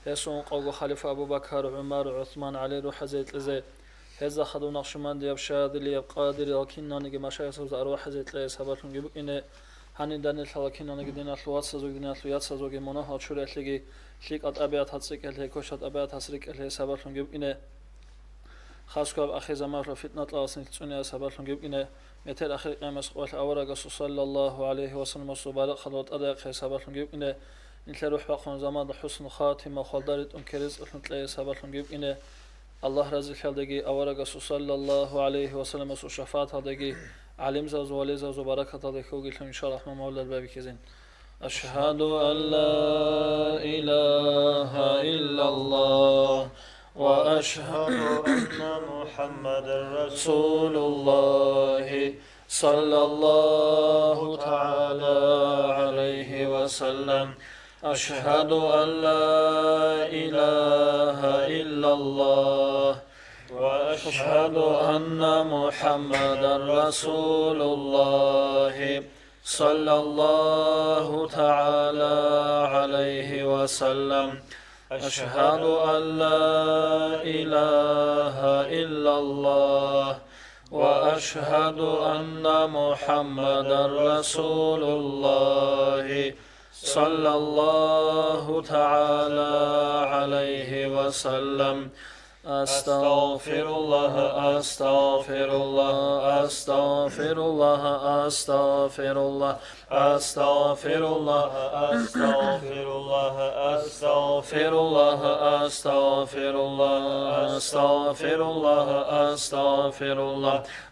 هسون قوغو خليفة أبو بكر عمر عثمان علي روح زيت لزي هذا خدو نقشمان دياب شادلي ياب قادر لكن نانجي مشايخ سوز أروح زيت لزي سباتون جيبو إنه هني دانيت لكن نانجي دينا لوات سازوك دينا لويات سازوك مناها شوريت لغي شليك أبيات هتسيك ألهي كوشت أبيات هسريك ألهي سباتون جيبو إنه خاص كاب أخي زمان رفتنا تلاصني تسوني سباتون جيبو إنه متر أخي قيمس قوال أورا صلى الله عليه وسلم وصبارك خلوات أداك سباتون جيبو إنه نتلا روح بقون زمان حسن خاتمة خالدارت كريز نتلا سباتون جيبو إنه الله رضي خالدگی أورا صلى الله عليه وسلم وشفاعت هدگی علم زاز ولی زاز و برکت هدگی خوگی إن شاء الله رحمة مولا البابي كزين أشهد أن لا إله إلا الله وأشهد أن محمد رسول الله صلى الله تعالى عليه وسلم أشهد أن لا إله إلا الله وأشهد أن محمدا رسول الله صلى الله تعالى عليه وسلم أشهد أن لا إله إلا الله وأشهد أن محمدا رسول الله صلى الله تعالى عليه وسلم أستغفر الله أستغفر الله أستغفر الله أستغفر الله أستغفر الله أستغفر الله أستغفر الله أستغفر الله أستغفر الله أستغفر الله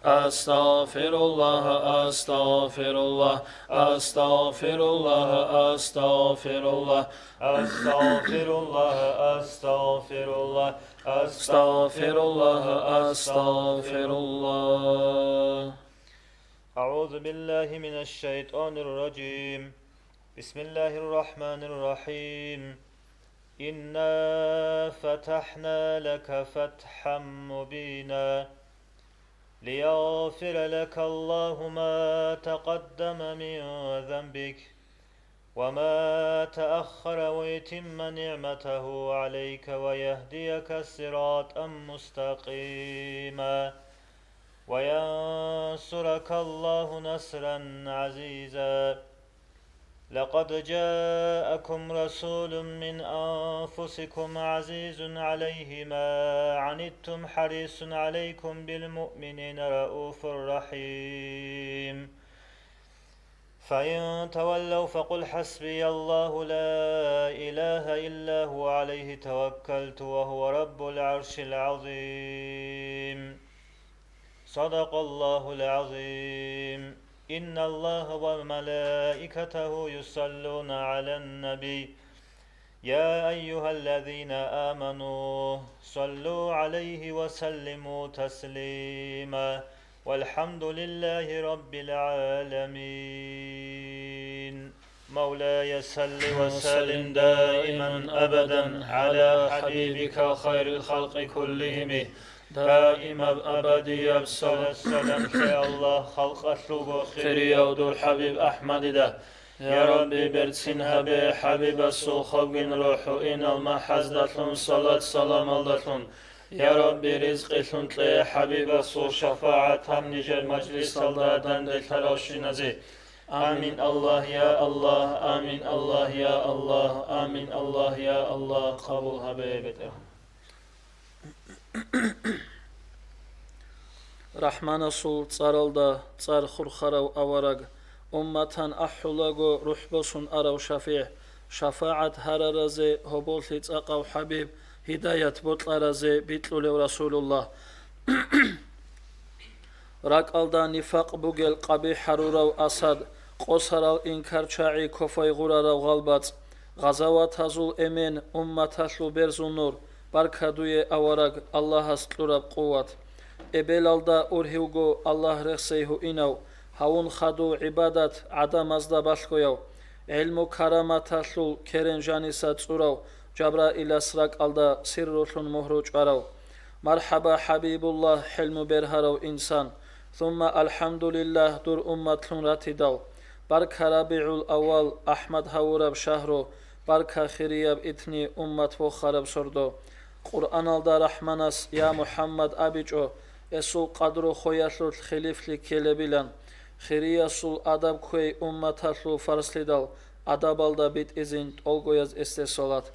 أستغفر الله أستغفر الله أستغفر الله أستغفر الله أستغفر الله أستغفر الله أستغفر الله أستغفر الله أعوذ بالله من الشيطان الرجيم بسم الله الرحمن الرحيم إنا فتحنا لك فتحا مبينا ليغفر لك الله ما تقدم من ذنبك وما تأخر ويتم نعمته عليك ويهديك صراطا مستقيما وينصرك الله نصرا عزيزا لقد جاءكم رسول من أنفسكم عزيز عليه ما عنتم حريص عليكم بالمؤمنين رؤوف رحيم فإن تولوا فقل حسبي الله لا إله إلا هو عليه توكلت وهو رب العرش العظيم صدق الله العظيم إن الله وملائكته يصلون على النبي يا أيها الذين آمنوا صلوا عليه وسلموا تسليما والحمد لله رب العالمين مولاي صل وسلم دائما أبدا على حبيبك خير الخلق كلهم دائما أبدي أبصر السلام يا الله خلق أسلوب خير يود الحبيب أحمد ده يا ربي برسنها بحبيب السوخوين روح إن المحزدة صلاة سلام الله يا ربي رزق تلي حبيب السو شفاعة هم نجر مجلس الله دند تلاشي نزي آمين الله يا الله آمين الله يا الله آمين الله يا الله قبول حبيبته رحمن سول صارلدا صار خرخرو أورق أمتان أحلقو رحبسون أرو شفيع شفاعة هررزي هبولتي تقاو حبيب هداية بطلرزي بيتلو رسول الله راقالدا نفاق بوغل قبي حرورو أسد قصرال إنكار شاعي كفاي غرارو غالبات غزوات هزول إمين أمتاشلو برزون نور بركادوية أورق الله استلورب قوات إبلالدا أرهيوغو الله رخسيهو إنو هاون خدو عبادت عدم أزدا باشكويو علمو كراماتاشلو كرن جانيسا تسورو جبرائيل أسراك ألدا سرروشون مهروج أرو مرحبا حبيب الله حلم برهرو إنسان ثم الحمد لله دور أمتلون راتدال برك ربيع الأول أحمد هورب شهرو barka khiriyab itni ummat vo kharab sordo Qur'an alda rahmanas ya Muhammad abico esul qadro khoyaslut khilifli kelebilan khiriyasul adab koi ummataslu farslidal adab alda bit izin olgoyaz estesolat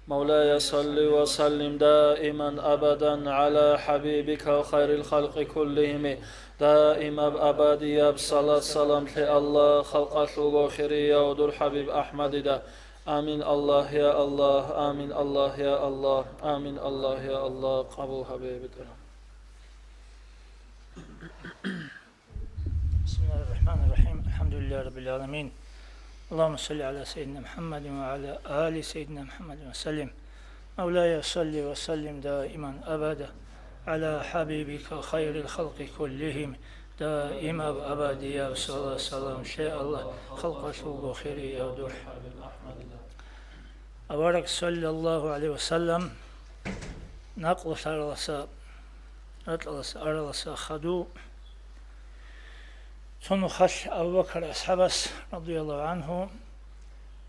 مولاي صل وسلم دائما أبدا على حبيبك خير الخلق كلهم دائما أبدي بصلاة سلام الله خلق شلو خيرية ودر حبيب أحمد دا آمين الله يا الله آمين الله يا الله آمين الله يا الله قبول حبيبك بسم الله الرحمن الرحيم الحمد لله رب العالمين اللهم صل على سيدنا محمد وعلى آل سيدنا محمد وسلم مولاي صل وسلم دائما أبدا على حبيبك خير الخلق كلهم دائما أبدا يا صلاة السلام شاء الله خلق شوق خير يا دور أبارك صلى الله عليه وسلم نقل أرلسا خدو Sonu haş Abu Bakr ashabas radıyallahu anhu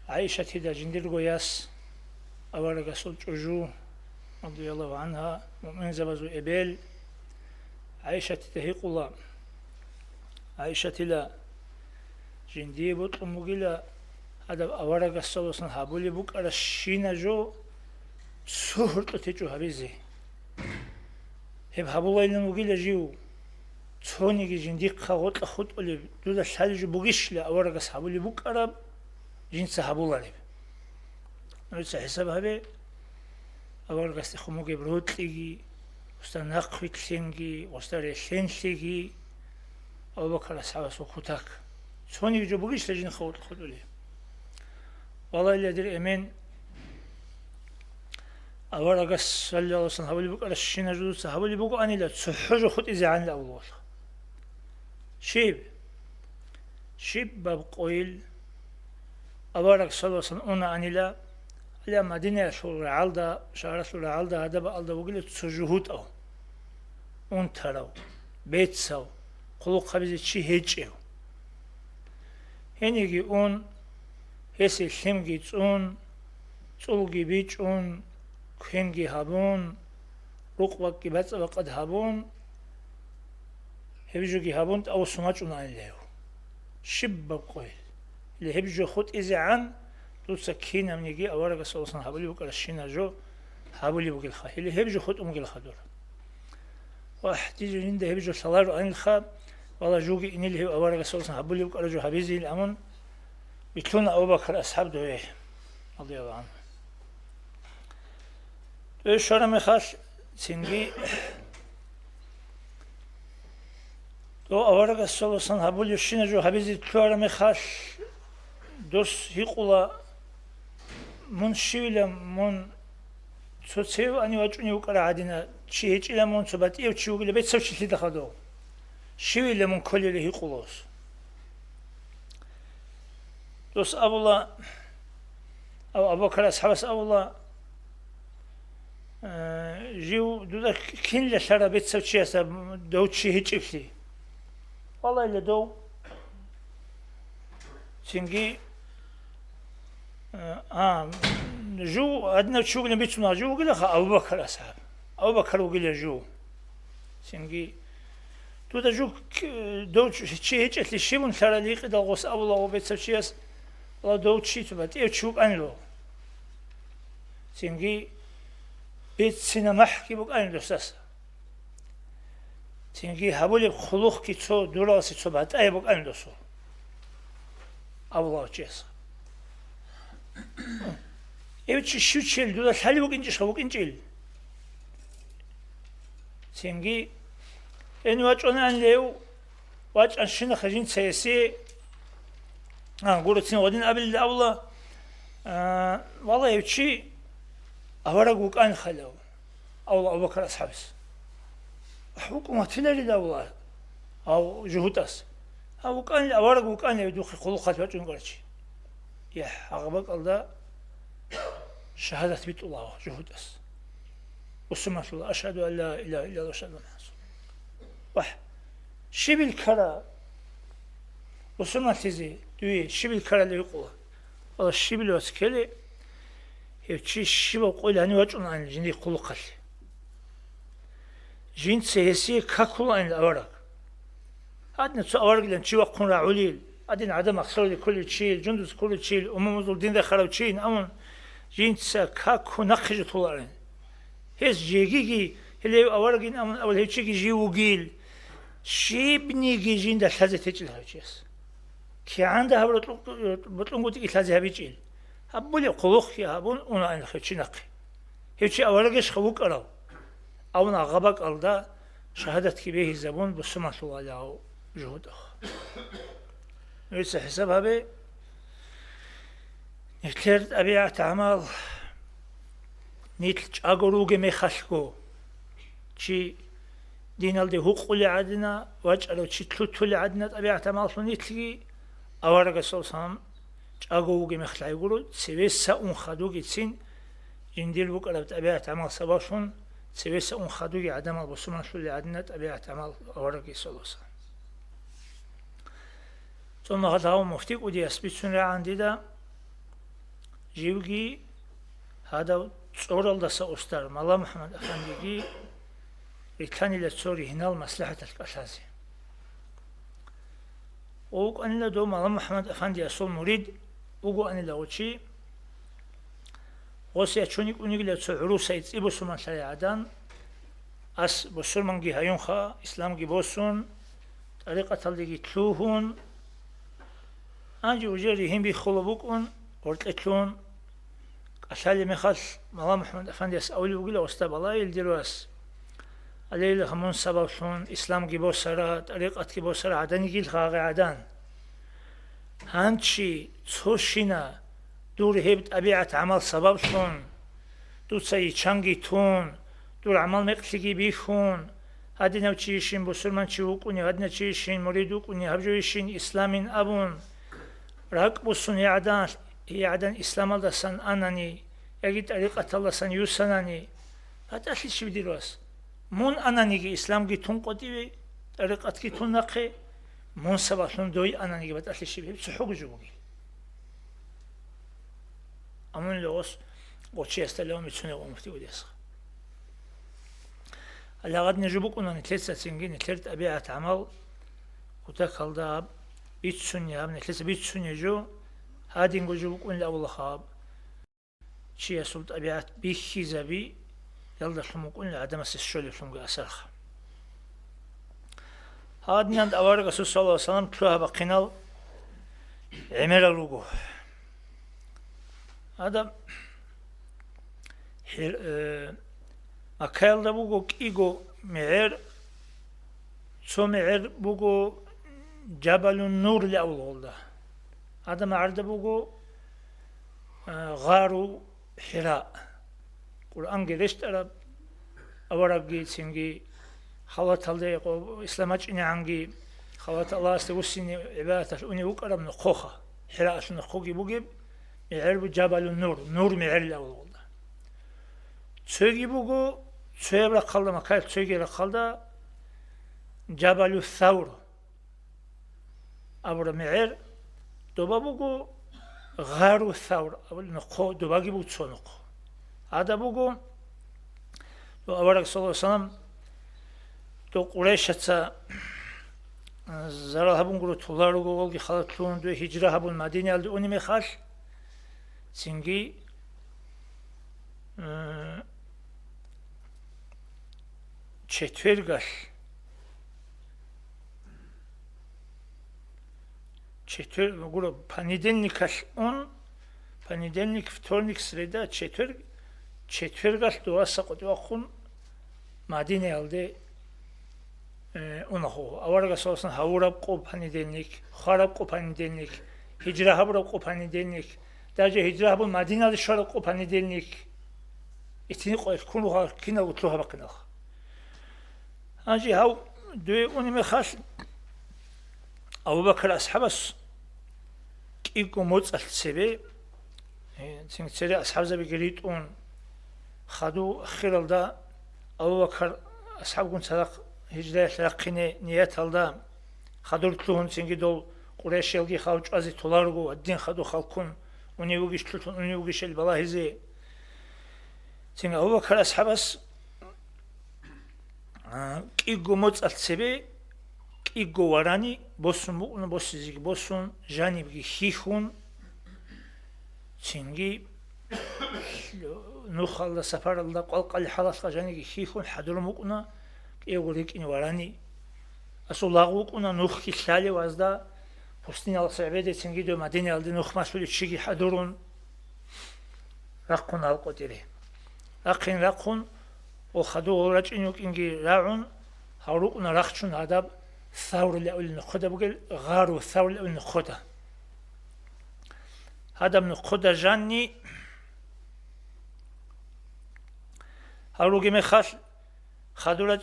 Aişe tida jindir goyas avara gasul çocuğu radıyallahu anha mümin zabazu ebel Aişe tehikula Aişe tila jindi but umugila hada avara gasulsun habuli buk arashina jo suhurtu tecu habizi hep habulayın mugila jiu توني جندي خاوت أخذ اللي دولا شالج بوجيش لا أورق صحابي بوك أراب جنس صحابو لارب نريد حساب هذا أورق استخدمه جبروت ليجي واستناقفت سينجي واستريشين سيجي أو بكرة صحابة سوكتاك توني جو بوجيش لجن خاوت أخذ اللي والله اللي أدري أمين أورق صلى الله عليه وسلم بوك أرشين جدود صحابي بوك أني لا تسحج خد إذا عن الأول شيب باب قويل أبارك صلى الله عليه وسلم أنا أني لا على مدينة شور عالدا شهر شور عالدا هذا بعالدا وقيل تسجهود أو أون تراو بيت ساو قلوق خبيز شيء هيج أو هنيجي أون هسي شمجي تون تولجي بيج أون كهنجي هابون رقبك بس وقد هابون هبجوجي هابون أو سماج ونعليه شب بقول اللي هبجو خد إذا عن تسكينا من يجي أورق الصوصان هابولي بقول الشينا جو هابولي بقول خا اللي هبجو خد أمك الخدور واحد يجي عنده هبجو صلار عن الخاب والله جوجي إن اللي هو أورق الصوصان هابولي بقول جو حبيزي الأمون بيتلون أبو بكر أصحاب دويه رضي الله عنه شورا مخاش سنجي تو أورق الصوصان هابولي الشينا جو حبيزي شورا مخاش دوس هيقولا من شيلا من تسيو أني وجوني وكرا عادنا شيء إلى من سبات إيو تشوق اللي بيتسوي شيء دخلوا شيء من كل اللي هيقولاس دوس أبولا أو أبو بكر أصحاب أبولا جيو دودا كين لشرا بيتسوي شيء دو شيء هيجي والله اللي دو سنجي جو عندنا تشوق نبيتنا جو قال أبو بكر أصحاب أبو بكر وقال جو سنجي تودا جو دو شيء هيك اللي شيء من ثرى ليق إذا غوس أبو الله وبيت شيء الله دو شيء تبات إيه تشوق أنلو سنجي بيت سينما محكي بق أنلو ساس سنجي هبولي خلوق كي تو دراسة تبات أي بق أنلو سو أبو الله جيس evet şu çel duda şali bugün çabuk incil sengi en vaç onan lev vaç aşına khajin sesi gurutsin odin abil Allah vallahi evçi avara gukan khalaw Allah Abu Bakr ashabs hukumatları da Allah av juhutas أو كان الأوراق وكان يدخل خلوقات وجهن قرشي يا عقبك الله شهادة بيت الله جهود أس وسمعت الله أشهد أن لا إله إلا الله أشهد أن محمد وح شبه الكرا وسمعت زي دوي شبه الكرا اللي يقول والله شبه الوسكلي هيتشي شبه قول هني وجهنا عن جني قلقل جين سياسي ككل عن الأورق هادنا تسو أورق لأن شيء وقون رعوليل هادين عدم أخسر لكل شيء جندس كل شيء أمم الدين دخلوا شيء أمون جين سا ككو نقش طولارين هيس جيجي اللي أورقين أمون أول هيتشي جي وجيل شيبني جين ده ثلاثة تجيل هالشيء كي عنده بطلون قلت إثلاثة هبيجيل هبولي قلوخ يا هبون أنا أنا خيتشي نقي هيتشي أورقش خوك أراو أو نغبك ألدا شهادة كبيه الزبون بسمة الله له جهوده نريد حسابها بي نتلرد أبيع تعمل نتلج أقروغي ميخشكو شي دينال دي هوق اللي عدنا واجعلو شي تلوتو اللي عدنا أبيع تعمل نتلقي أورق الصوصام أقروغي ميخلعي قرو سيويسا أنخدوغي تسين جنديل بوك ألبت أبيع تعمل سباشون سيويسا أنخدوغي عدم البسومان شو اللي عدنا أبيع تعمل أورقي صلوصا ثم هذا هو مفتيق ودي أثبت سنة عندي دا جيوغي هذا تصور الدسا أستار مالا محمد أفنديجي ريتاني لتصوري هنا المصلحة الأساسية وقو أن لدو مالا محمد أفندي أصول مريد وقو أن لغوشي غوسي أتشونيك أنيق لتصور عروسة يتسيبو سمان شري عدان أس بسر منجي هيونخا إسلام جي بوسون طريقة اللي تلوهون أنجي وجري هم بيخلبوكون ورتلون أشالي مخص مالا محمد أفندي أسأولي وقيل أستاب الله يلدرواس عليه همون سببشون إسلام جيبو سرا طريقة جيبو سرا عدن جيل خاغي عدن هانشي تسوشينا دور هبت أبيعة عمل سببشون دور سي چانجي تون دور عمل مقتلقي بيخون هادي نو چيشين بسرمان چوكوني هادنا چيشين مريدوكوني هبجويشين إسلامين أبون راك بوسون يعدان إسلام الله سن أناني يجي طريقة الله سن يوسناني هذا أصلي شو بدي راس مون أناني جي إسلام جي تون قدي طريقة جي تون نقي مون سباسون دوي أناني جي بس أصلي شو بدي سحوق جوجي أمون لوس وشيء استلهم يتسونه ومفتي وديس على غد نجيبك أننا نتلسة سنجين نتلت أبيعة عمل وتكال داب بيت سنيا نتلسة بيت سنيا جو هادين جوجوك أن لأول خاب شيء سلط أبيعت بيخي زبي يلا شلمك أن لعدم السشول شلمك أسرخ هادين عند أوارق رسول صلى الله عليه وسلم تلوها بقينال عمر اللوغو هذا مكايل دا بوغو كيغو معير سو معير بوغو جبل النور لأول غلده هذا معرض بوغو غارو حراء قرآن قدشت أرب أورقي تسنجي خلط هالدي إسلامات إني عنجي خلط الله استوسيني عبادة أني وقرب نقوخة حراء شو نقوقي بوغيب معرب جبل النور نور معر الأول والله تسوغي بوغو تسوغي رقالة مكايل تسوغي رقالة جبل الثور أبرا معر دوبا بوغو غارو الثور أول نقو دوبا جيبو تسو نقو هذا بوغو دو أورك صلى الله عليه وسلم دو قريشة زرال هبون قرو تولارو قولي خلطلون دو هجرة هبون مدينة الدو أوني مخال سنجي четвергаш понедельникаш он понедельник, вторник, среда, четвергаш дуаса қотуақун Мадине алды унаху аварга сосан хавураб қо понедельник, хараб қо понедельник, хиджра хабраб қо понедельник, даже хиджра хабун Мадина шараб қо понедельник. итини қо кунуха кина утлуха бақинах. Анжи хау дуе уни мехаш Абу Бакр асхабас киго моцал себе синцери асхабзаби гритун خدو خلال دا أبو بكر أصحاب كون صدق هجرة لقينة نيات هالدا خدور تلون سنجي دول قريش يلقي خالج أزي تولارغو الدين خدو خالكون ونيوغيش تلون ونيوغيش البلاهزي წინ აუ ბაქარ ასჰაბას კი გომოწალცები კი გოვარანი ბოსუნ მუყნა ბოსიზი ბოსუნ ჟანიბგი ხიხუნ წინგი ნუ ხალდა საფარალდა ყალყალი ჰალასყა ჟანიგი ხიხუნ ჰადურ მუყნა კი გორიკინი ვარანი ასულაღუ ყუნა ნუ ხი ხალი ვაზდა پوستین سعیده چنگی دو مدینه الدین نخمسولی چیگی حضورون رقون القدره رقين رقون وخدوه رجعينوك إنجي راعون هاروقنا رخشون هذا ثور الأول نخدة بقول غارو ثور الأول نخدة هذا من نخدة جاني هاروقي مخاش خدوه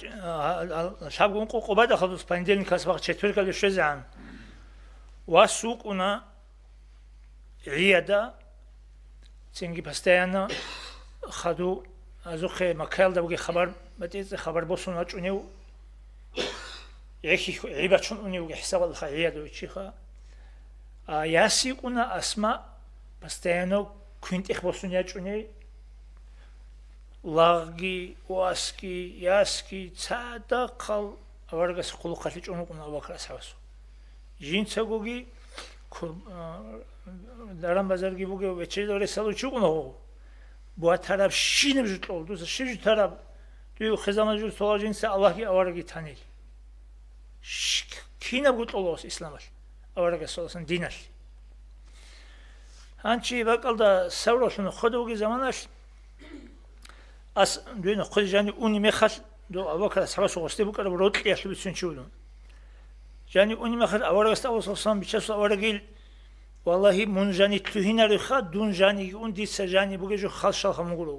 شابقون قوبادة خدوه سباندين كاسباق چطور كالو شزعان واسوقنا عيادة تنجي بستيانا خدو ازوخه مكال ده بقى خبر بتيز خبر بوسون اچونيو يخي عيباتشون اونيو حساب الخيادة وشيخا ياسيقنا اسماء بستيانو كنت اخبوسون اچوني لاغي واسكي ياسكي تادا قال اورغس خلقاتي چونقنا وكراس حوسو جينساغوغي دارم بازارگی بوگه و چه داره سالو چوگونه با طرف شینه بجت oldu شیج طرف دیو خزانه سوال جنس الله کی آوارگی تانیل کینه بود oldu اسلامش آوارگی سوالسن دینش هنچی باقالda سوالشون خودوگی زمانش as دیو خود جانی اونی میخواد دو آوارگی سوالش واسطه بکره برات کیاشلی بسون چودون جانی اونی میخواد آوارگی سوالسن بیچاره آوارگی والله منجانی توهین رخا دون جانی اون دیس جانی بوگه جو خالص خمگورو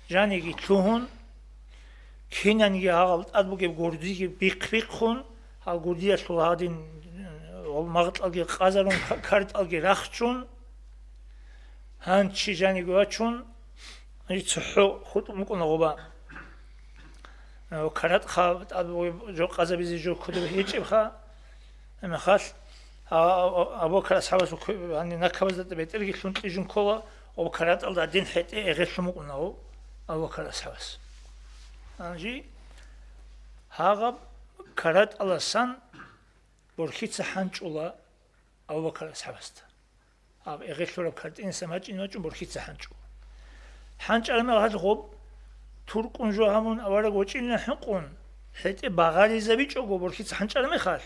جانی کی توهن کینانی آغال اد بوگه گوردی کی بیق خون ها گوردی اسلو هادین olmağıt algı qazarın kart algı raxçun han çi jani goçun ani tsuhu khut mukun goba o karat khavat ad jo qazabizi jo kudu hiçi kha ama khas ابو كرا سحبس يعني نكبز بيترجي شلون تيجون كولا ابو كرات الله دين حتى يغشمو قناو ابو كرا سحبس انجي هاغب كرات الله سان برخيت حنچولا ابو كرا سحبس اب يغشلو كرت انسان ماجينو برخيت حنچو حنچ على ما هاد غوب تركون جو همون اورا گوچين حقون حتى باغالي زبيچو گو برخيت حنچ على ما خال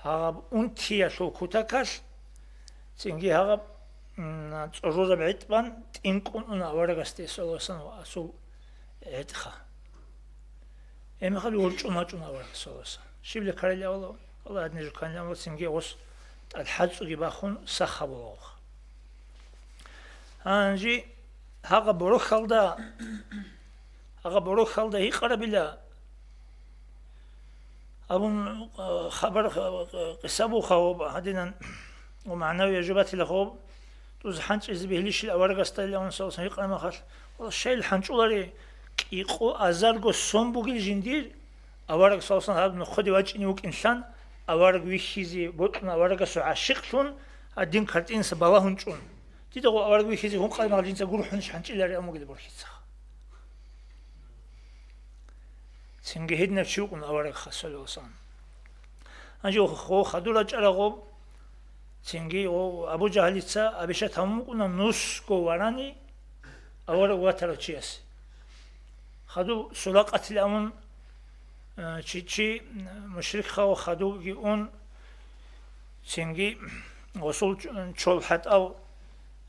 هاغب اون تياشو كوتاكاش تنجي هاغب تروزا بعتبان تنكون انا ورغستي سولوسن واسو اتخا ام خالي ورچونا چونا ورغ سولوسن شيبل كارلي والله والله ادني جو كان لو تنجي اوس الحج باخون سخبو انجي هاغب بروخالدا هي قربلا أبون خبر قصابو خواب هدينا ومعنوي يجبات الخوب توز حنش إذا بهليش الأورق استيل أون سوسن يقرأ ما خاش والله الشيء الحنش ولاري يقو أزارجو صنبو جل جندير أورق سوسن هذا نخدي وجه نيوك إنسان أورق ويشيزي بطن أورق سو عشقتون الدين كرتين سبلاهن شون تيجو أورق ويشيزي هم قال ما جنس جروح حنش إلى أمو جل برشيتها سنجهدنا شوقنا أورق خسول وصان أنجو خو خدولا جرغوب سنجي أو أبو جهلتسا أبيشة تموقنا نص كواراني أورق واترچياس خدو سلاقة الأمون چي مشرك خو خدو جيون سنجي وصل چول حد أو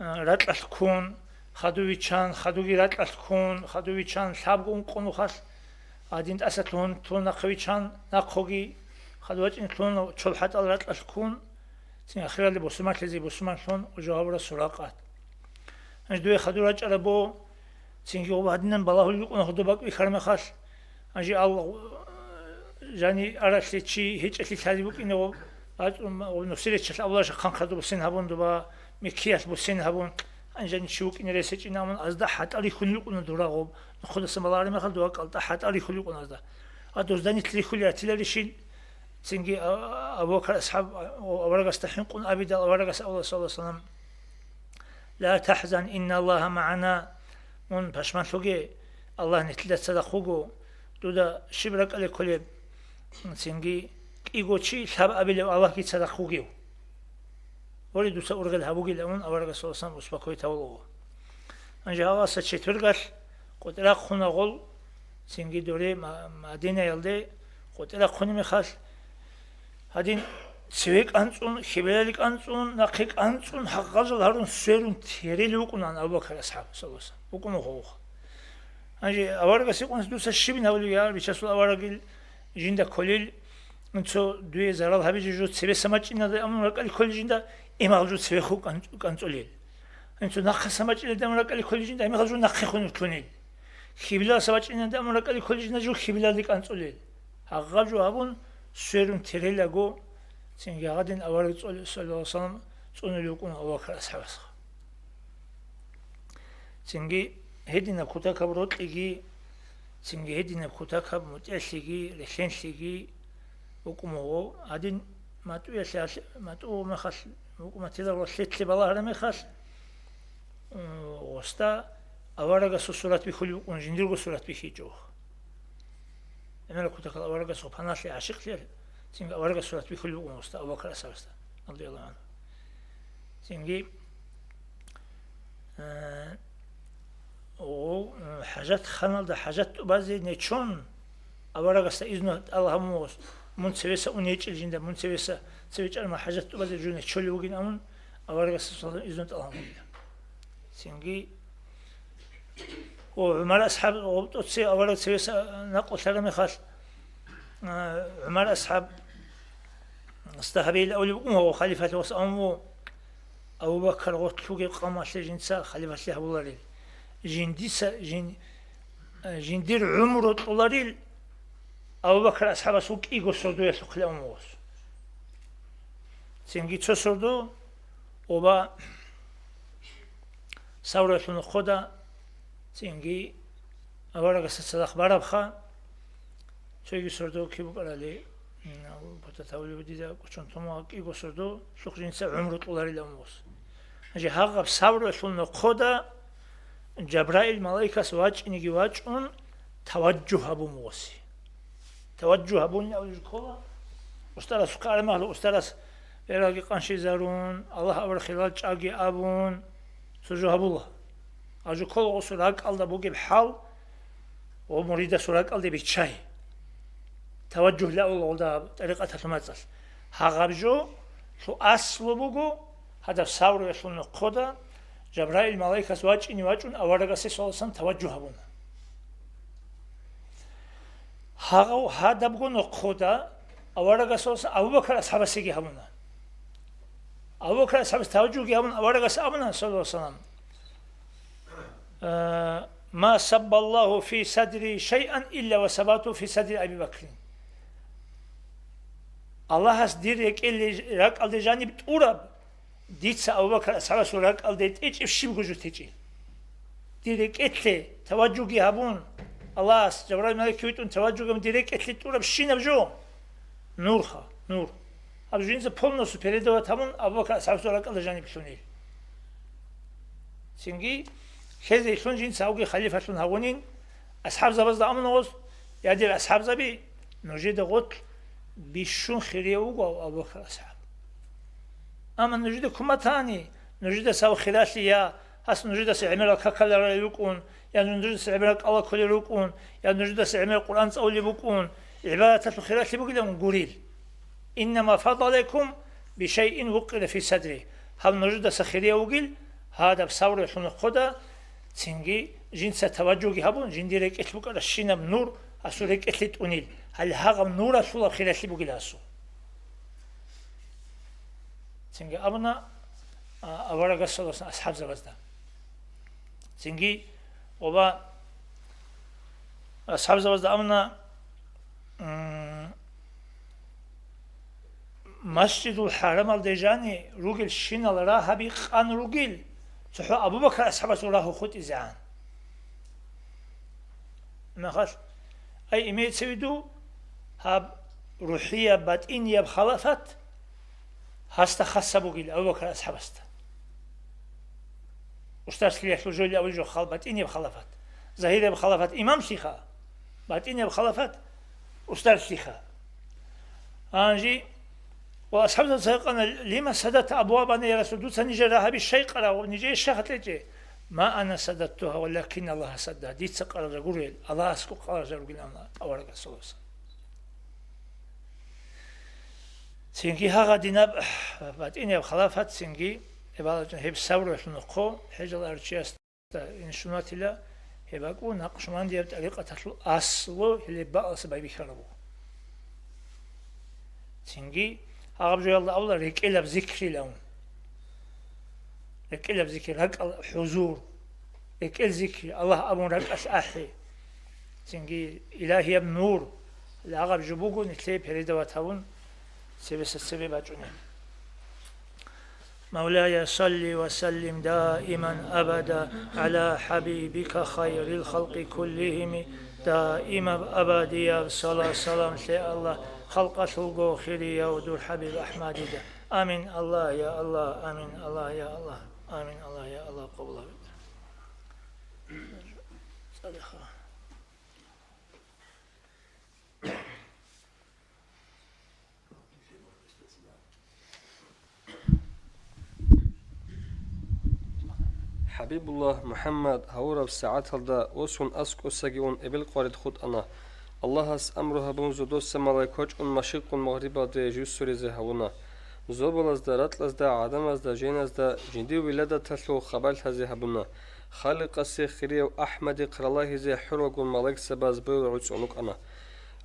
رتل كون خدو ويشان خدو جي رتل كون خدو ويشان سابقون كونو خاص عادين أساتون تون نقويشان نقوجي خدوات إن تون شل حتى الرات الكون تين أخيرا اللي بسمات لذي بسمات شون وجواب السراقات أجدوي خدوات على بو تين جو بعدين بالله اللي يكون خدو بق بخرم خاص أجي الله جاني أرسل شيء هيج أكيد هذي بق إنه ونفسي شل أول شيء خان خدو بسين هبون دبا مكياس بسين هبون أنجن شوك إن رسيت إن من أزدا حتى اللي يكون يكون دراغوب نخد السمالاري ما خد دوك قلت حتى اللي يكون يكون أزدا أدوزدني تلي خلي أتلي شيل تنجي أبوك أصحاب ورقة استحقون أبدا ورقة أول صلى الله عليه وسلم لا تحزن إن الله معنا он пашманлуге Аллах нетилда цадахуго дуда шибрак але коле цинги игочи саб абиле Аллах ки цадахугиу вали дуса ургал хабуги он аварга солсан успокой тавло анже аваса четвергал قدرت خونه قل سینگی دوره مدینه یلده قدرت خونه میخواد هدین سویک انچون خیبرلیک انچون نقیق انچون حقاقل هرون سرون تیریلی بکنن ابوبکر اصحاب صلی الله علیه و سلم بکنه خواه انجی آوارگا سیکنس دوست شبین هولی یار بیچسول آوارگیل جنده کلیل انچو دوی زرال هبی جو سوی سماچ اینده اما رکلی کلی جنده ایمال جو سوی خوک انچولیل انچو نقه سماچ اینده اما رکلی کلی جنده ایمال جو نقه خونو کنیل خیبلا سباچ اینده اما رکلی کلی جنده جو خیبلا دیک انچولیل حقاقل جو هبون سرون تیریلی گو سینگی آدین آوارگ صلی الله علیه و سلم صنولی بکنه ابوبکر اصحاب سینگی هدینا کوتا کبرات لیگی سینگی هدینا کوتا کب متعش لیگی رشن لیگی بکنمو آدین ماتو مخاص بکنم رسیت بالا هر مخاص وستا آوارگ سوسرات بیخولی بکن جندیرگو سرات بیخیجو امروز کوتا کل آوارگ سوپاناش عاشق لیه سینگی آوارگ سرات بیخولی بکن وستا ابوبکر اصحاب رضی الله عنه سینگی او حاجات خانال ده حاجات بعضی نچون آوارگ است ایزنو الله موس منتسویسا اونیچل جنده منتسویسا سویچار ما حاجات بعضی جون چولی وگین امون آوارگ است ایزنو الله موس سینگی و عمر اصحاب او توسی آوارگ سویسا نقل ترمی خاص عمر اصحاب استهبیل اولی او خلیفه وس امو ابوبکر قتلوگی قامش جنسا خلیفه له بولاری جندير عمره طولاريل أبو بكر أصحاب سوق إيجو سردو يسوق لأموس سينجي تشو سردو وبا سورة الخدا سينجي أورا قصة صدق باربخا شو يجي سردو كي بقرا لي بتتاولي بديدا كشون توما إيجو سردو سوق جنسا عمره طولاريل أموس أجي هاقب سورة الخدا جبرائيل ملائكة سواج إنجي واجون توجه أبو موسى توجه أبو نأوي الكولا أسترس سكار مهلو أسترس إراقي قنشي زارون الله أبر خلال جاقي أبون سجو أبو الله أجو كولا سراق ألدا بوغي بحال ومريد سراق ألدا بيتشاي توجه لأول ألدا طريقة تلمتل هاقبجو شو أصل بوغو هذا ساورو يسون القودا جبرائيل ملائكة سواج إني واجون أورغا سيسولسان توجه هبون هذا بقول نقودا أورغا سولسان أبو بكر أصحاب سيجي هبون أبو بكر أصحاب توجه هبون أورغا سأبنا صلى الله عليه وسلم ما سب الله في صدري شيئا إلا وسباته في صدر أبي بكر الله has direkt اللي رق على جانب تورب ديتسا أبو بكر أصحاب سورك ألديت إيش إفشي بوجود تيجي ديرك إتلي توجهي هبون الله جبرائيل ملك يوتون توجههم ديرك إتلي تورا بشينا بجو نورها نور أبو جينز بولنو سوبريدو تامون أبو بكر أصحاب سورك ألد جانب شونيل سينجي خذ شون جينز أوجي خليفة شون هونين أصحاب زبز دامن وز يادير أصحاب زبي نجد غط بيشون خيريه وجو أبو بكر أصحاب أما نجد كمتاني نجد سو خلاشي يا هس نجد سعمل ككلر يكون يا نجد سعمل الله كل يكون يا نجد سعمل القرآن أولي بكون عبادة الخلاش بقولهم قليل إنما فضلكم بشيء وقر في صدري هم نجد سخرية وقل هذا بصور شون خدا تنجي جنس توجهي هبون جنديرك إتلوك على الشينة بنور أسورك إتلت أنيل هل هذا نور أسول خلاش بقول أسو سنجي أبنا أورا قصة أصحاب زبزدا سنجي وبا أصحاب زبزدا أبنا مسجد الحرم الدجاني روجل شين الراها بيقان روجل تحو أبو بكر أصحاب سوراه خود إزعان ما خاص أي إميت سويدو هاب روحية باتئنية بخلافات هستا خاصة بقول أبو بكر أصحاب هستا أستاذ لي حلوجولي أوجو خلبت إني بخلفت زهيرة بخلفت إمام سيخا باتيني بخلفت أستاذ سيخا أنجي وأصحاب الزيقنا لما سددت أبوابنا يا رسول الله نجرها بالشيقرة ونجي الشيخة تجي ما أنا سددتها ولكن الله سدها دي تسقر رجل الله أسكو قال رجل الله أورق الصوص سينجي هذا دينا باتيني بخلفت سينجي إبالة هب سورة النقو حجل أرشيست إن شنات الله هباقو نقشمان دي بطريقة الأصل اللي بأس باي بيخربو سينجي أغبجو الله أولا ركيلا بذكري لهم ركيلا بذكري رك حضور ركيل ذكري الله أبون رك أسأحي سينجي إلهي بنور الأغبجو بوغو نتلي بريدة واتهون سيبس السبب باجوني مولاي صل وسلم دائما أبدا على حبيبك خير الخلق كلهم دائما أبديا صلاة سلام سي الله خلق سلقو خيري ودور حبيب أحمد دا آمين الله يا الله آمين الله يا الله آمين الله يا الله قبل صدقه حبيب الله محمد هورب ساعات هلدا وسون أسكو سجون إبل قارد خود أنا الله اس أمره بون زودوس ملاكوج أن مشرق مغرب ده جسر زهونا زوبل از درات از ده عدم از ده جين از ده جندي ولادة تلو خبر هذه هبنا خالق السخري وأحمد قرالله زي حرق ملك سباز بول عصونك أنا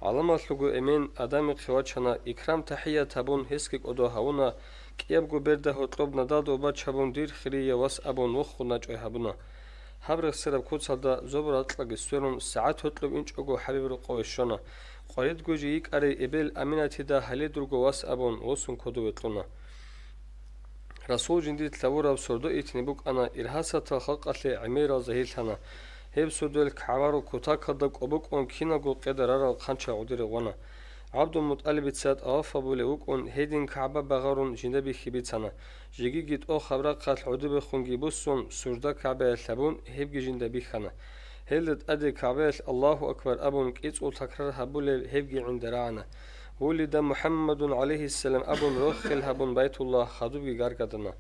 علامة لغو أمين أدم خواتشنا إكرام تحية تبون هسكك أدو هونا كياب جو برده هطلب نداد و بچبون دير خريه واس ابون وخو نجوي هبنا حبر سرب كود صدا زبر اطلق سورون ساعات هطلب انچ اوگو حبيب رو قوشنا قريد گوجي يك اري ابل امينتي دا حلي درگو واس ابون وسون كودو بتلونا رسول جندي تلورا سردو اتني بوك انا ارهاسه خلق اتلي عميرا زهيلتنا هب سودل كعوارو كوتا كدق ابوك اون كينا گو قدرارا قانچا عودير وانا عبد المطلب تسات آفا بوله وكون هيدين كعبة بغارون جنبي خبيتنا جيجي جيت أو خبرة قتل عدو بخونجي بوسون سردا كعبة الثبون هبجي جنبي خنا هلت أدي كعبة الله أكبر أبون كيت أو تكرر هبوله هبجي عند رانا ولد محمد عليه السلام أبون رخل هبون بيت الله خدوبي غارقدنا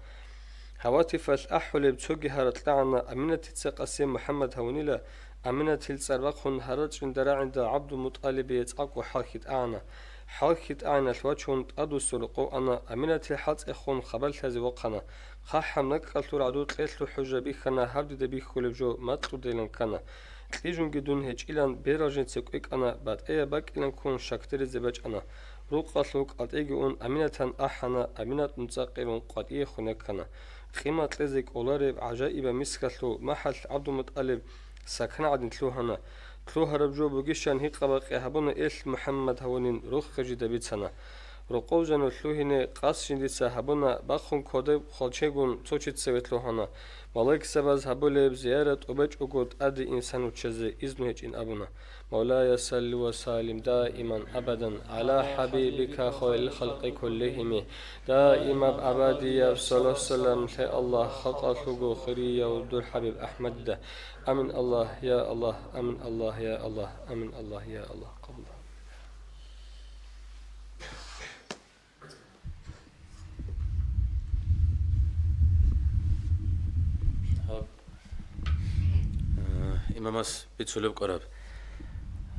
هواتف الأحول بتوجي هرت لعنا أمينة تسقسم محمد هونيلا أمينة السرقون هرج عند عند عبد المطلب يتأقو حاكت أنا حاكت أنا الوجهون أدو سرقو أنا أمينة الحات إخون قبل هذه وقنا خاحم نكالتور عدود قيتلو حجة بيخنا هبد دبي خلف جو مطلو ديلن كنا تليجون جدون هج إلان بيراجين تسكوك أنا بعد أي باك إلان كون شاكتر زباج أنا روقاتلوك قد إيجون أمينة أحنا أمينة نتاقيرون قد إيه خنكنا خيمة لزك أولارب عجائب مسكتلو محل عبد المطلب سكن عدن تلوهنا تلوها ربجو بوغيشان هيق باقي هبون إل محمد هونين روخ جدا بيتسنا رقو جانو تلوهين قاس جنديتسا هبونا باخون كودب خالچيگون توچيت سويت لوهنا ملاك سباز هبوليب زيارة وبج اقود ادي انسانو تشزي إذنو هيج إن أبونا مولاي صل وسلم دائما أبدا على حبيبك خير الخلق كلهم دائما أبديا صلى السلام الله خلق لغو خيرية ودور حبيب أحمد ده أمن الله يا الله أمن الله يا الله أمن الله يا الله قبل إمامس بيتسولب قرب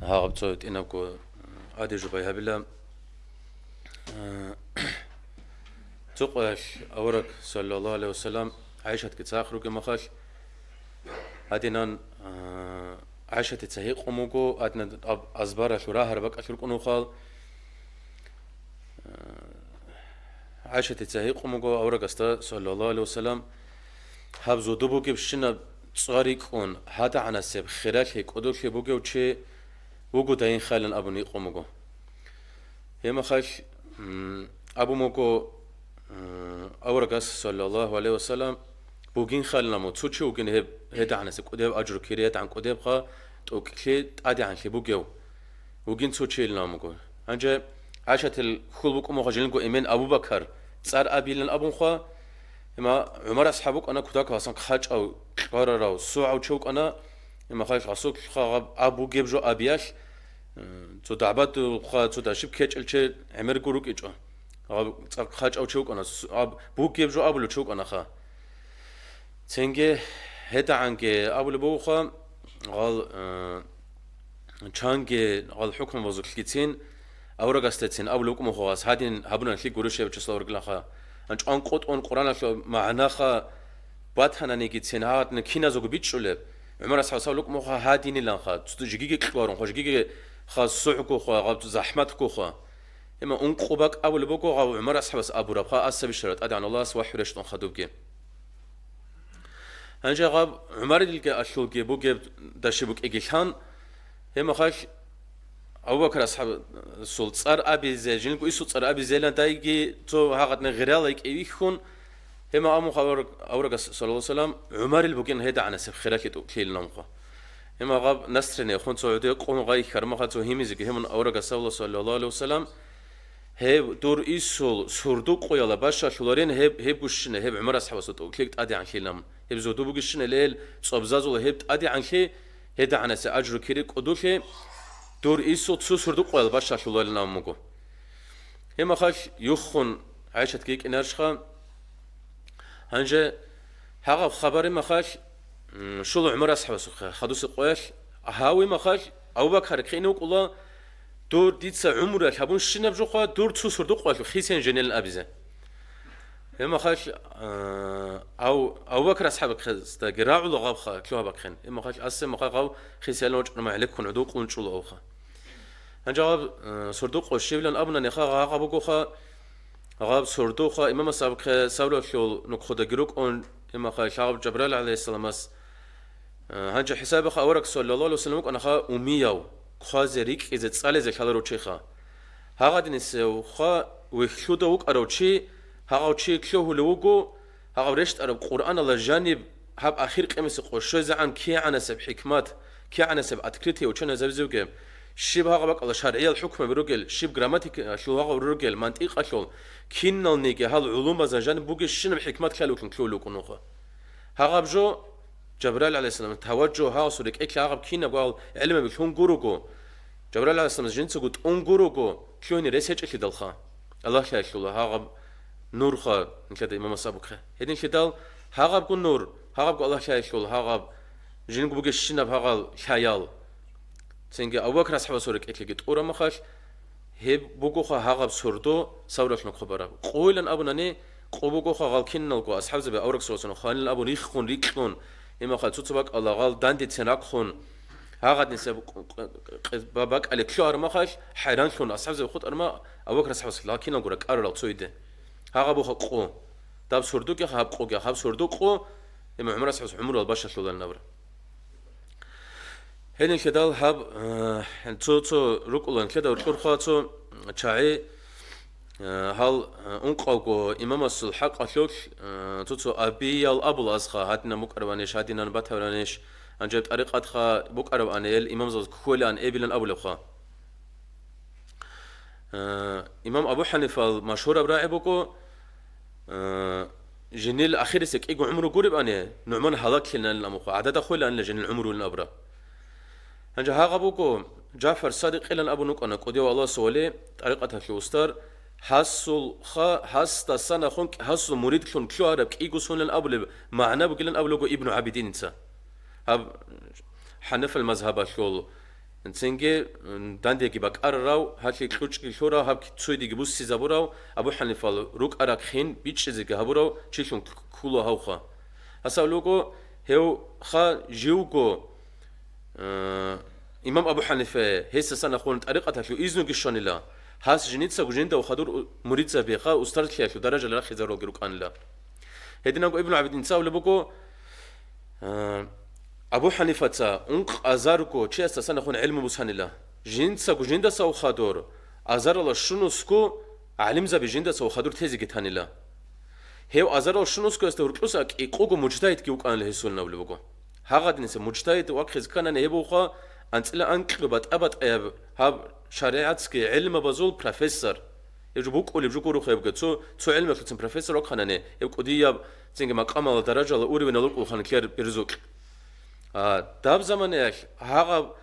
هاغب تصوت إنكو عادي جباي هبلا تقوش أورك صلى الله عليه وسلم عيشة كتاخرو كمخاش هادينان عيشة تسهيق أموكو أدنا أزبارة شراها ربك أشرك أنوخال عيشة تسهيق أموكو أورك أستا صلى الله عليه وسلم هبزو دبو كبشنا صاريكون هذا عن السب خلال هيك أدوش بوجو وشي بوجو داين خالن أبو نيقو مجو هما خاش أبو مجو أورجس صلى الله عليه وسلم بوجين خالنا مو تشوشي وجين هذا عن السب قديم أجر كريات عن قديم خا توكلي أدي عن شي بوجو وجين تشوشي لنا مجو هنجا عاشت الخلق مخجلين جو إيمان أبو بكر صار أبي لنا أبو خا إما عمر أصحابك أنا كتاك أصلا خاج أو قرر أو سوع أو شوك أنا إما خاج أصوك خا أبو جيب جو أبياش تو دعبات خا تو داشيب كيج الشيء عمر جروك إيجا خاج أو شوك أنا بو جيب جو أبو لشوك أنا خا تنجي هدا عنك أبو لبوخا قال چانگه قال حكم وزوك كيتين أورا قستين أبو لكم خواص هادين هبنا نخلي قروشة بتشلور قلنا أنش أنقط أن قرآن شو معنا خا باتنا نيجيتين هاد نكينا زوج بيتشولب عمر أصحاب لكم هادين لانخا تجيجي كلارون خجيجي خا صعقو خا غاب زحمتكو خا إما أنقبك أبو لبوكو غاب عمر أصحاب أبو ربخا أسب الشرط أدعى الله سوا حرش تنخدوبك أنجا غاب عمر دلك أشلوك بوك داشبوك إجيشان هم خاش أبو بكر أصحاب سلطة أبي زين كوي سلطة أبي زين دايجي تو هاقتنا غيرالك إيخون هم أمو خبر أورق صلى الله عليه وسلم عمر البوكين هيدا عن سب خيرك تقتيل نمقة هم غاب نسترني خون سعودي قوم غاي كرم خاتو هيمزك هم أورق صلى الله عليه وسلم هب دور إيسول سردو قيلا باشا شلورين هب وشنا هب عمر أصحاب سلطة كليك أدي عن شيء لم هب زودو بوجشنا ليل صبزازو هب أدي عن شيء هيدا عن سب أجر كيرك أدوشة دور إيسو تسردو قيلا باشا شلورين نامكو هم خاش يخون عيشة كيك إنرشخا هنجا هاغا خبري ما خاش شلو عمر أصحاب سخا خدوس قويش هاوي ما خاش أو بكر كينوك الله دور ديتسا عمرك هبون شنب جوخا دور تسردو قويش خيسين جنين الأبيزة هم خاش أو بكر أصحابك خزتا قراعو لغاب خا كلوها بكخن هم خاش أسم خا غاو خيسين لوج ما عليكم عدو قون شلو أوخا هنجا غاب سردو قويش شيبلن أبنا نخا غابو جوخا غاب سردو خا إمام سابق سولو شو نخودا جروك أون إما خا شعب جبريل عليه السلام اس هنجا حساب خا أورك صلى الله عليه وسلم أنا خا أمياو خازريك إذا تسأل إذا كلا روتشي خا هاغا دنسو خا وخلودا وك أروتشي هاغا تشي كلوه لوجو هاغا رشت أرب قرآن الله جانب هاب آخر قميص قشة زعان كي عنا سب حكمات كي عنا سب أتكريتي وشنا زبزوجم شيب هاغا بق الله شرعية الحكم برجل شيب جراماتيك شو هاغا برجل منطق أشول كينا نيجي هالعلوم زنجان بوجي شنو الحكمات كلوكن كلوكن نوخا هاغا بجو جبريل عليه السلام توجه ها صورك إكل هاغا كينا قال علم بكون جوروجو جبريل عليه السلام جنس قلت أون جوروجو كيوني رسيج إكل دلخا الله خير الله هاغا نور خا نكذا إمام سابق خا هدين كدال هاغا بكون نور هاغا بقول الله خير الله هاغا جن بوجي شنو بهاغا خيال سنجي أبو بكر أصحاب صورك إكل جت أورا مخاش هب بوجوخا هاغب سردو سورك نخبره قويلا أبو نني قبوجوخا غالكين نلقو أصحاب زبي أورك سوسن خالن أبو ريخون إما خال تطبق الله غال داندي تناقخون هاغد نسب بابك على كلار مخاش حيران شون أصحاب زبي خود أرما أبو بكر أصحاب لكن نقول لك أرى لطويده هاغبوخا قو داب سردو كي هاب قو كي هاب سردو قو إما عمر أصحاب عمر البشر شلون النبر هني كدال هاب تو ركولن كدا ورخاتو تشاي هل انقاغو امام الحق اشوك تو ابي الابو الازخا هاتنا مقربانيش هاتنا باتورانيش انجب طريقه خا بقرب انيل امام زوز كولان ابيلن ابو لخا امام ابو حنيفه مشهور براعبكو جنيل اخر سك ايغو عمره قرب اني نعمان هلاك لنا الامخ عدد خولان لجن العمر الابرا هنجا هاغبوكو جعفر صادق إلى أبو نقنا قديو الله سولي طريقة الوستر حصل خا حست سنة خنك حصل مريد كلون كلو عرب كيجو سون الأبو معناه بقولن أبو لقو ابن عابدين إنسا هب حنف المذهب شول إنسانجي داندي كيبك أرراو هاتلي كلوش كلورا هب كتسوي دي جبوس سيزابوراو أبو حنيفة روك أراك خين بيتش زي جهابوراو تشيلون كلو هاوخا هسا لقو هيو خا جيوكو إمام أبو حنيفة هسه سنة خون طريقة شو إذن كشان لا هاس جنيت سجنده وخدور مريد سبيخا استرت فيها شو درجة لا خزارو جروك أن لا هدينا ابن عبدين ساول بكو أبو حنيفة تا أنق أزاركو شيء سنة خون علم بسان لا جنت سجنده سو خدور أزار الله شنو سكو علم زب جنده سو خدور تيزي جتان لا هيو أزار الله شنو سكو استوركلوس إيقوغو مجتهد كيوك أن لهسول نقول بكو هاغد نسي مجتهد وأخذ كان نيبوخا أنت لا أنقلبت أبد أب هاب شريعتك علم بزول بروفيسور يجو بوكولي بجو روخ يبقى تو علم خلص بروفيسور وخنانه يبقى دي زين ما قام درجة الأولى من الأولى خان كير بيرزوك داب زمان هذا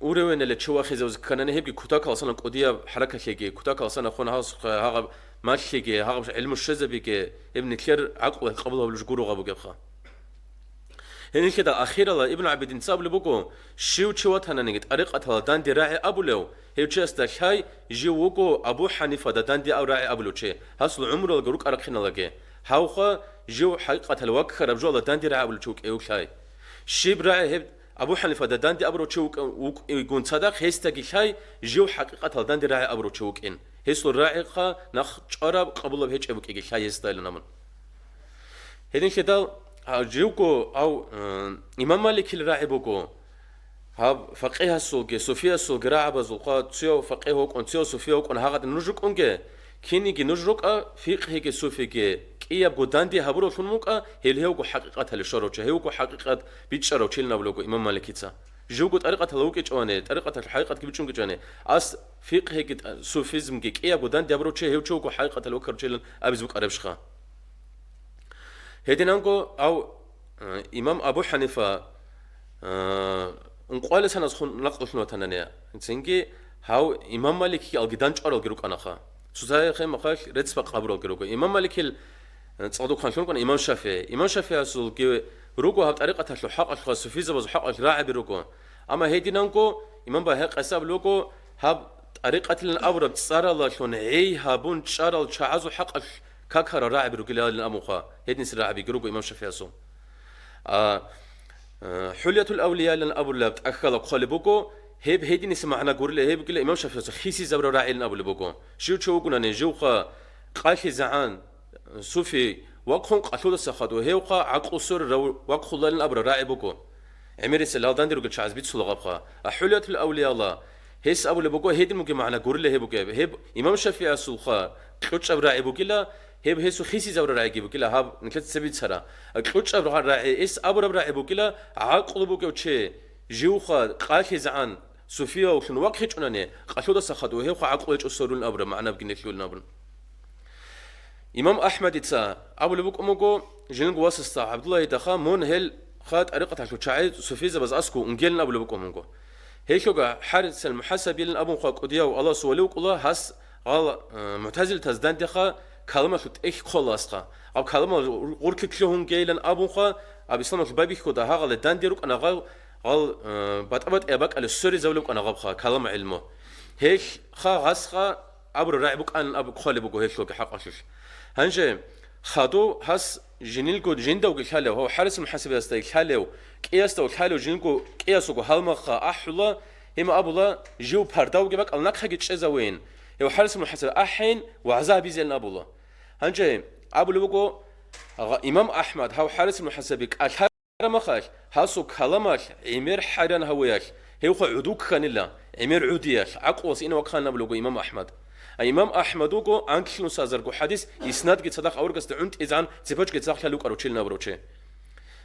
أوريون اللي تشوف خيزوز كنا نهيب كتاك أصلا قضية حركة شيء كتاك أصلا خون هذا ما شيء هذا علم الشذب كي ابن كير عقله قبله بالجورو غابو جبخا هني كده أخيرا ابن عبدين صاب لبوكو شو تانا نجت أريقة دان دي راعي أبو لو هي تشست شاي جوكو أبو حنيفة دان دي أو راعي أبو لو شيء حصل عمره الجروك أرقينا لقى هاوخا جو حقيقة الوقت خرب جولا دان دي راعي أبو لو شوك أيو شاي شيب راعي هب أبو حنيفة دان دي أبو لو شوك يكون صدق هيستجي شاي جو حقيقة دان دي راعي أبو لو شوك إن هيسل راعي خا نخ شرب قبله بهيج أبوك يجي شاي يستايل نمن هذين كده جوكو أو إمام مالك الراعي بوكو هاب فقيه السوق صوفيا السوق راعي بزوقا تيو فقيه وكون تيو صوفيا وكون هذا نجرك أنجه كيني جي نجرك فقه جي صوفي جي كي يبغو داندي هبرو شون موكا هي هو حقيقة هالشروط هي هو حقيقة بيتشرو شيلنا بلوكو إمام مالك يتسا جوكو طريقة هلوكي جوانه طريقة الحقيقة كي بيتشون جوانه أس فقه جي صوفيزم جي كي يبغو داندي هبرو شيء هو شوكو حقيقة هلوكر شيلن أبيزوك أربشخا هدي نانكو أو إمام أبو حنيفة نقول سنة خون نقل شنو تنانية إنسانجي هاو إمام مالك الجدانج أرل جروك أنا خا سوزاي خيم خاش رتس بقبرو جروك إمام مالك تصادق خان شنو كان إمام شافعي أصل كي روكو هاب طريقة تلو حق الخاص في زبز حق راعي بروكو أما هدي نانكو إمام بهاق حساب لوكو هاب طريقة الأبرد صار الله شون عي هابون شارل شعزو حق كاكر راعي بروكلا للأموخا هدي نسر راعي بروكو إمام شافعي أصل حلية الأولياء لن أبو الله تأخذ قلبكو هيب هدي نسمعنا قول هيب كلا إمام شافعي خيسي زبر راعي لن أبو لبكو شو قلنا نجوخا قاش زعان صوفي وقهم قتلوا السخط وهيوقا عقل سر وقخ لن أبو راعي بكو عمري سلال داندر قل شعز بيت سلغبخا حلية الأولياء الله هيس أبو لبكو هدي ممكن معنا قول هيب هيب إمام شافعي السلخا قلتش أبو راعي بكلا هيب هيسو خيسي زبر راعي بكلا هاب نكلت سبيت سرا قلتش أبو راعي إس أبو راعي بكلا عقل بكو تشي جوخا قاش زعان صوفيا وشن وقخ عنانه قتلوا السخط وهيوقا عقل يجسرون أبو معنا بجنتلون نابن إمام أحمد يتسا أبو لبوك أموكو جنگ واسستا عبد الله يدخا مون هل خات أريقة حلو شعيد سوفيزا بز أسكو انجلنا أبو لبوك أموكو هيكوغا حارس المحاسب يلن أبو خاك قدياو الله سواليوك الله هاس غال معتزل تزدان دخا كلمة شوت إيك خلا أسخا أو كلمة غورك كلهم جيلن أبو خا أبو إسلام البابي كودا ها غال دان ديروك أنا غال بات أباك على السوري زولوك أنا غابخا كلمة علمه هيك خا غاسخا أبو راعبوك أن أبو خالبوكو هيك حق أشوش هنجي خادو هاس جنيلكو جندو كحاله هو حارس المحاسب يستاي كحاله قياسو كحاله جنكو قياسو هالمخ احلا هم ابولا جو بارداو جبك النك حاجه تشزوين هو حارس المحاسب احين وعذاب يزل ابولا هنجي ابو لبكو امام احمد هو حارس المحاسب الحرمخ هاسو كلامك امير حرن هوياك هو عدوك كان الله امير عودياك عقوس ان وكان ابو امام احمد إمام أحمد وكو أنكشلون سازرقو حديث إسناد جت صدق أورجس تعند إذن زبج جت صح لوك أروتشيلنا بروتشي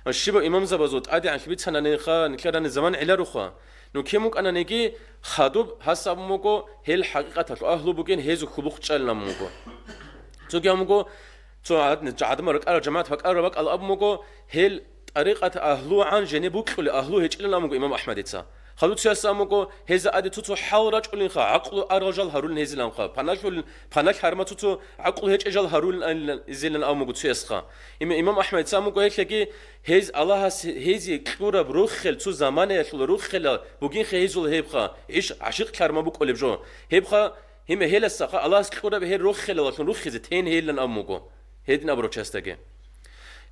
الشيبة إمام زبازوت عادي عن كبيت سنة نخا نكلر عن الزمان على رخا نو كيموك أنا نجي خادوب حسب موكو هي الحقيقة أهلو بوجين هيزو خبوخ تشالنا موكو تو كيموكو تو عاد مرك على جماعة فك أربك على أب موكو هي طريقة أهلو عن جنبوك كل أهلو هيجلنا موكو إمام أحمد يتسا خلوت سياسة موكو هذا أدي توتو حاورج قلنا خا عقل أرجل هارون هزلان خا بناش هرما توتو عقل هيج أجل هارون زلان أو موكو سياسة إمام أحمد ساموكو هيك لقي هز الله هزي كورة بروخل تو زمان يخل روخل بوجين خيزول هيبخا إيش عشق كرما بوك أولي بجو هيبخا هم هيل السقا الله كورة بهي روخل لكن روخ زتين هيلن أو موكو هيدنا أبرو تشستجي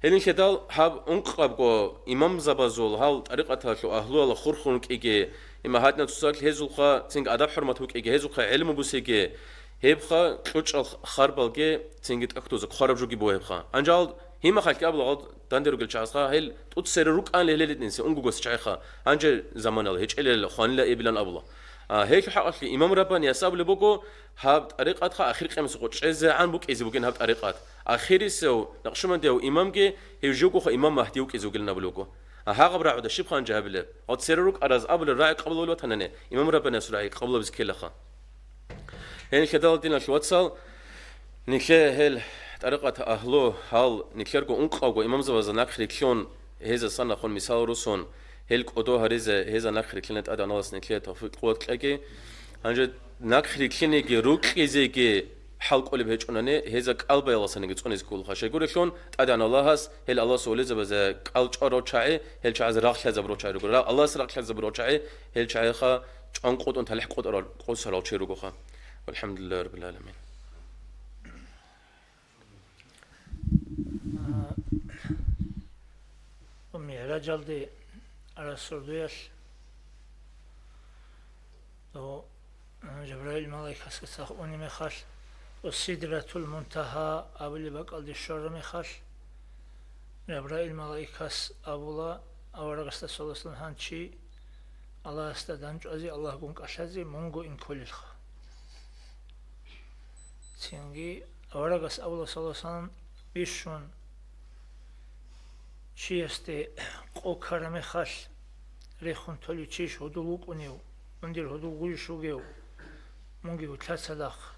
هلين كدال هاب أنقبكو إمام زبازول هال طريقة شو أهلو على خورخونك إيجي إما هاتنا تساك هزولخا تينك أدب حرمتوك إيجي هزولخا علم بوسيجي هيبخا كلش خربالجي تينك أكتوز خرب جوجي بو هيبخا أنجال هما خالك قبل غاد داندرو قل شاسخا هل تسير روك أن لهلت ننسي أنجو جوس شايخا أنجل زمان الله هيج إلى خان لا إبلان أبلا هيك حق إمام رباني يساب لبوكو هاب طريقات خا آخر قيمة سقوط إذا عن بوك إذا بوكين هاب طريقات آخر سو نقشمان ديو إمام جي هيجوكو خا إمام مهديوك إذا قلنا بلوكو ها قبر عود الشيب خان جهبله أو تسيروك أراز قبل الرأي قبل الوطننا إمام رباني سرعي قبل بزكيل خا هل كدال دينا شواتسال نكله هل طريقة أهلو هل نكلرجو أنقاو إمام زوجة نخريكلون هذا سنة خون مثال روسون هل قدو هذا نخريكلنت أدا ناس نكله توفيق قوت كأجي هنجد نخريكلني جروك إزاي حلق قلب هيج أناني هذا قلب الله سنجد تكون يقول خشى يقول شلون أدا الله هس هل الله سولي زبزة قلب شارو شاي هل شاي زراخ زبرو شاي يقول الله سراخ زبرو شاي هل شاي خا أنقود أنت لح قد أرى قد سراو شيء يقول خا والحمد لله رب العالمين. ومعراج الدي على السرديش لو جبرائيل ملاك هسكتاخ أوني مخاش والسدرة المنتهى أبو اللي بقى دي الشر مخاش جبرائيل ملاك هس أبولا أو رغست صلى الله عليه وسلم هانشي الله استدانج أزي الله قنك أشازي منغو إن كل الخ تينجي أو رغس أبولا صلى الله عليه وسلم بيشون شيستي قوكر مخاش ريخون تولي تشيش هدولوك ونيو وندير هدول شوجيو مونجيو ثلاثة داخ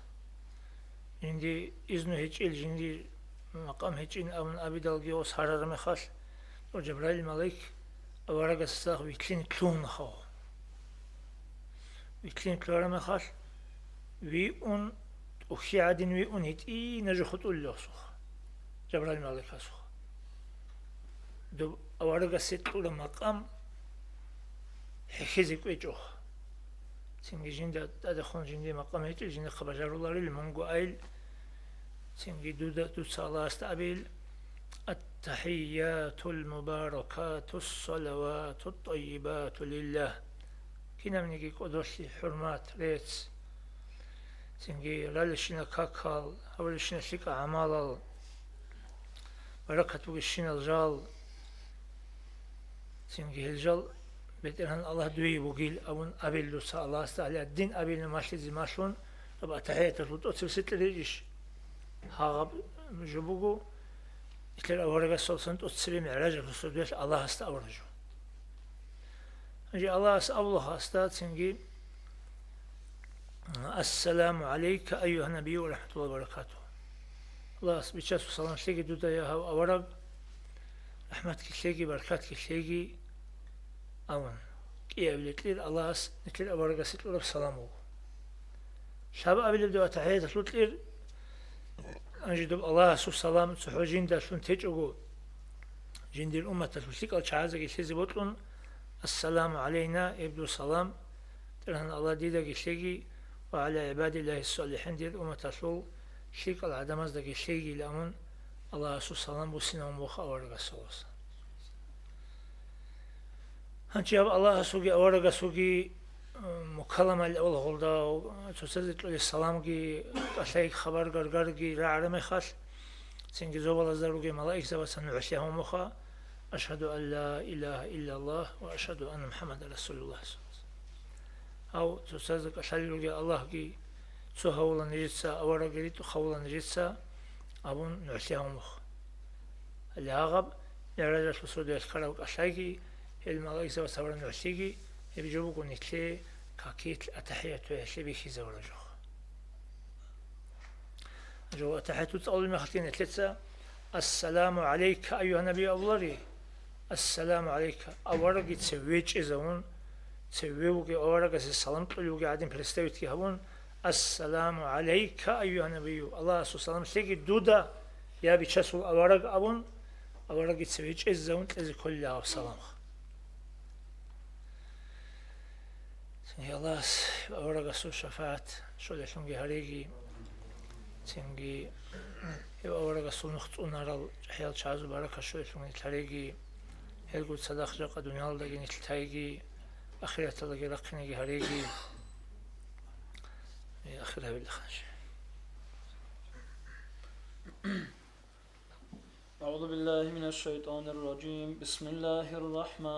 عندي إذنه هيجيل عندي مقام هيجين أمن أبي دالجيو سهرة مخاش وجبرائيل الملك أورق الساق ويتلين كلون خو ويتلين كلون مخاش ويون وخي عادين ويون هيتي نجو خطو اللي سوخ جبرائيل الملك سوخ دو أورق السيط ولا مقام حكيزك ويجوخ سنجي جندا أدخون جندي مقام هيك جندا خبجار الله المنجو أيل سنجي دو صلاة استقبل التحيات المباركات الصلوات الطيبات لله كنا منيجي قدوس حرمات ريتس سنجي رالشنا كاكال أولشنا شيك عمال بركة وشنا الجال سنجي الجال بيترهن الله دوي وقيل أبون أبيل دوسا الله استعلي الدين أبيل ماشي زي ماشون أبقى تحية الرطو تسلسل ريجيش هاغب جبوغو إتلال أورغا سلسلت أتسلي معراج الرسول الله استأورجو أجي الله استأولها استاد سنجي السلام عليك أيها النبي ورحمة الله وبركاته الله بيشاسو سلام شليكي دودا يا هاو أورغ رحمتك شليكي بركاتك شليكي أون كي أبليتلير الله نتلير أورغا ستلور بسلامو شاب أبلي بدو أتحية تلوتلير أنجدب الله سو سلام سحوجين داشون تيجوغو جندي الأمة تلوتليك الشعازة كيشيزي بطلون السلام علينا يبدو سلام ترهن الله ديدا كيشيجي وعلى عباد الله الصالحين دير الأمة تلول شيك العدماز دا كيشيجي لأمون الله سو سلام بوسينا ومبوخ أورغا سلوس هنچی الله سوگی اورگا سوگی مکالمه اول هولدا تسازت لی سلام کی اشای خبر گرگر کی رعرم خاص سنگی زوال از دروگی ملائک زبان نعشی هم مخا أشهد أن لا إله إلا الله وأشهد أن محمد رسول الله أو تسازت اشای الله کی سهولا نجسا اورگی تو خولا نجسا أبون نعشی هم مخ العقب يرجع رسول الله كراوك اشای الملائكة وصورنا نعشيجي يبجوبوا نتلي كاكيت التحيات ويحلي بيشي زورا جو التحيات تقول المخلين ثلاثة السلام عليك أيها النبي الله السلام عليك أورق تسويج إذاون تسويوك أورق السلام تقولوا قاعدين برستويت كهون السلام عليك أيها النبي الله سلام سيجي دودا يا بيشسوا أورق أبون أورق تسويج إذاون تزي كلها وسلام الله أورغا سو شفاعت شو لشونجي هريجي تنجي أورغا سو نخطو نارال حيال شازو باركا شو لشونجي تاريجي هلقود صداق جاقا دنيال داقي نتلتايجي أخيرا تلاقي رقنيجي هريجي أخيرا بالخانش أعوذ بالله من الشيطان الرجيم بسم الله الرحمن